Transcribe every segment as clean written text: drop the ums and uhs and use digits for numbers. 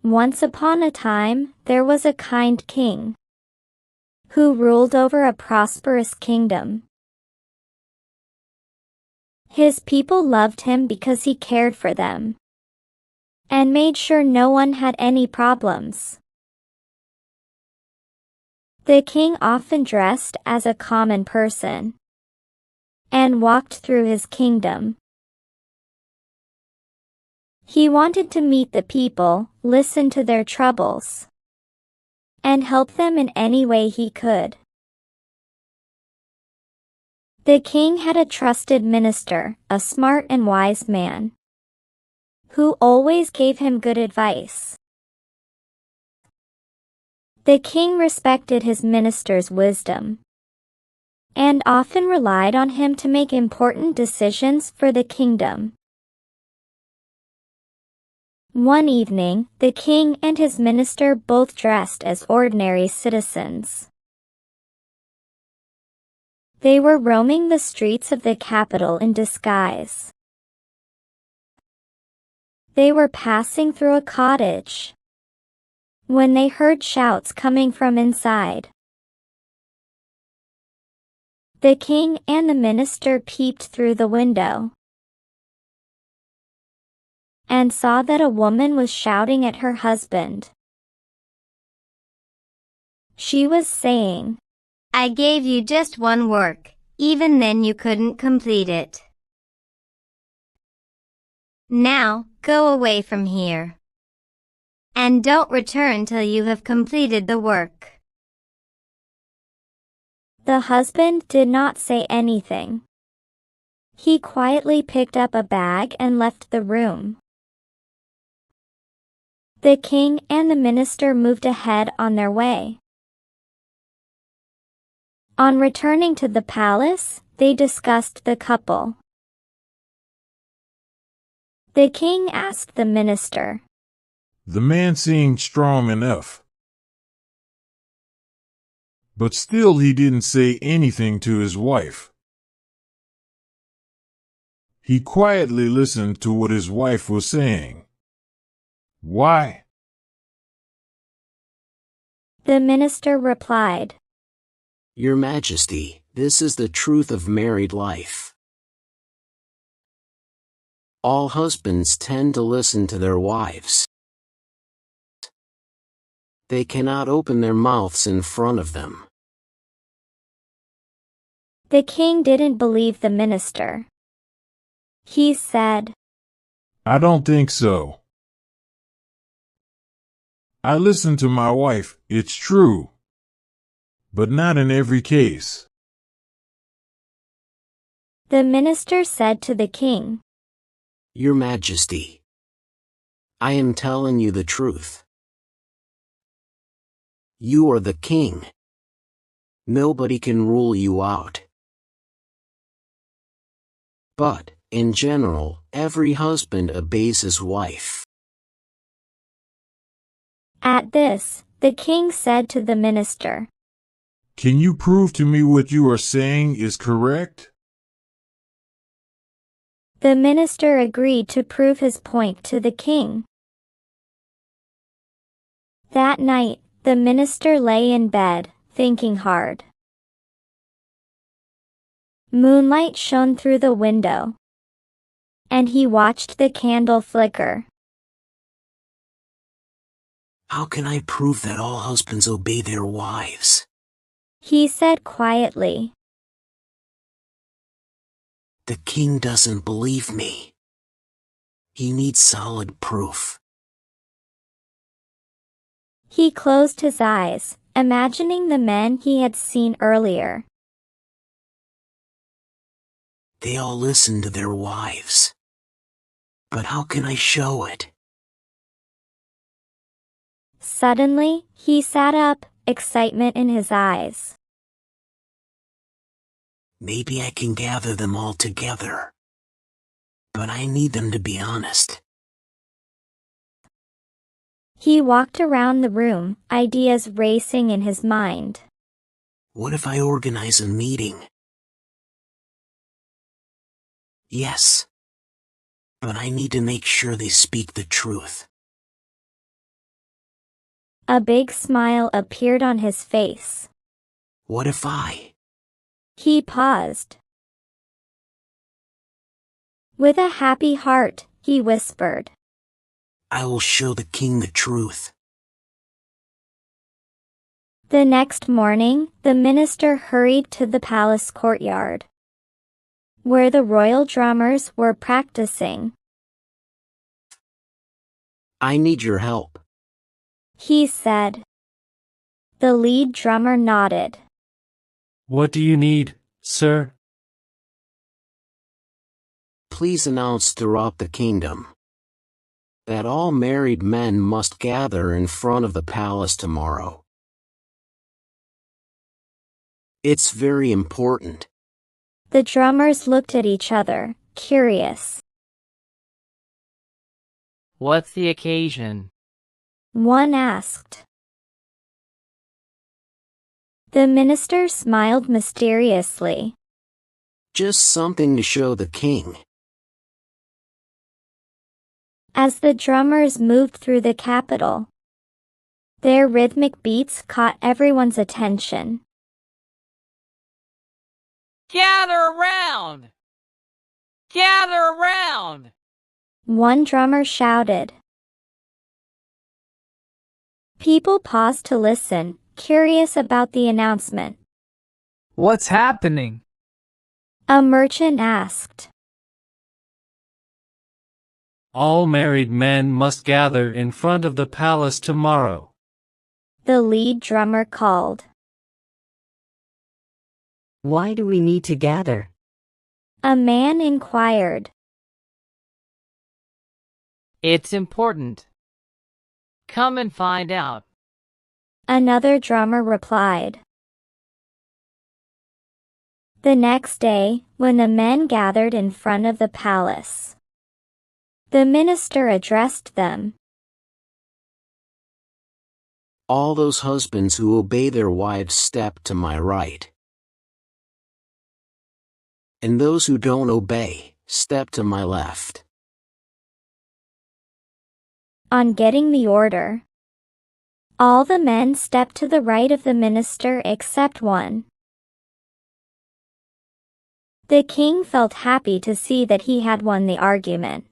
Once upon a time, there was a kind king who ruled over a prosperous kingdom. His people loved him because he cared for them and made sure no one had any problems. The king often dressed as a common person and walked through his kingdom. He wanted to meet the people, listen to their troubles, and help them in any way he could. The king had a trusted minister, a smart and wise man, who always gave him good advice. The king respected his minister's wisdom and often relied on him to make important decisions for the kingdom. One evening, the king and his minister both dressed as ordinary citizens. They were roaming the streets of the capital in disguise. They were passing through a cottage when they heard shouts coming from inside. The king and the minister peeped through the window and saw that a woman was shouting at her husband. She was saying, "I gave you just one work, even then you couldn't complete it. Now, go away from here. And don't return till you have completed the work." The husband did not say anything. He quietly picked up a bag and left the room. The king and the minister moved ahead on their way. On returning to the palace, they discussed the couple. The king asked the minister, "The man seemed strong enough, but still he didn't say anything to his wife. He quietly listened to what his wife was saying. Why?" The minister replied, "Your Majesty, this is the truth of married life. All husbands tend to listen to their wives. They cannot open their mouths in front of them." The king didn't believe the minister. He said, "I don't think so. I listen to my wife, it's true, but not in every case." The minister said to the king, "Your Majesty, I am telling you the truth. You are the king. Nobody can rule you out. But, in general, every husband obeys his wife." At this, the king said to the minister, "Can you prove to me what you are saying is correct?" The minister agreed to prove his point to the king. That night, the minister lay in bed, thinking hard. Moonlight shone through the window, and he watched the candle flicker. "How can I prove that all husbands obey their wives?" He said quietly. "The king doesn't believe me. He needs solid proof." He closed his eyes, imagining the men he had seen earlier. They all listen to their wives. But how can I show it? Suddenly, he sat up, excitement in his eyes. Maybe I can gather them all together. But I need them to be honest. He walked around the room, ideas racing in his mind. What if I organize a meeting? Yes. But I need to make sure they speak the truth. A big smile appeared on his face. What if I? He paused. With a happy heart, he whispered, I will show the king the truth. The next morning, the minister hurried to the palace courtyard, where the royal drummers were practicing. I need your help. He said. The lead drummer nodded. What do you need, sir? Please announce throughout the kingdom that all married men must gather in front of the palace tomorrow. It's very important. The drummers looked at each other, curious. What's the occasion? One asked. The minister smiled mysteriously. Just something to show the king. As the drummers moved through the capital, their rhythmic beats caught everyone's attention. Gather around! Gather around! One drummer shouted. People paused to listen, curious about the announcement. What's happening? A merchant asked. All married men must gather in front of the palace tomorrow. The lead drummer called. Why do we need to gather? A man inquired. It's important. Come and find out. Another drummer replied. The next day, when the men gathered in front of the palace, the minister addressed them. All those husbands who obey their wives step to my right. And those who don't obey, step to my left. On getting the order, all the men stepped to the right of the minister except one. The king felt happy to see that he had won the argument.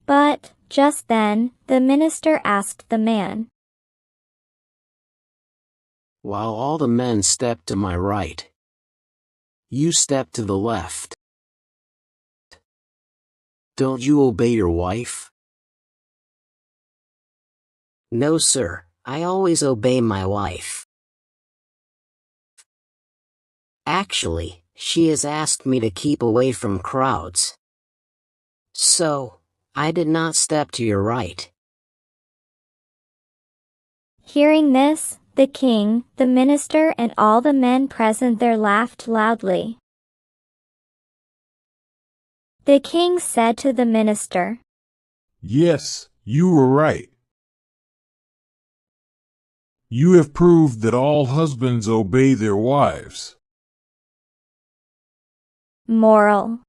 But, just then, the minister asked the man. While all the men step to my right, you step to the left. Don't you obey your wife? No, sir. I always obey my wife. Actually, she has asked me to keep away from crowds. So, I did not step to your right. Hearing this, the king, the minister, and all the men present there laughed loudly. The king said to the minister, Yes, you were right. You have proved that all husbands obey their wives. Moral.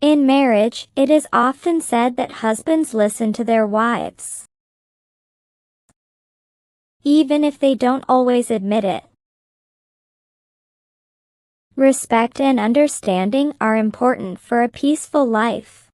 In marriage, it is often said that husbands listen to their wives, even if they don't always admit it. Respect and understanding are important for a peaceful life.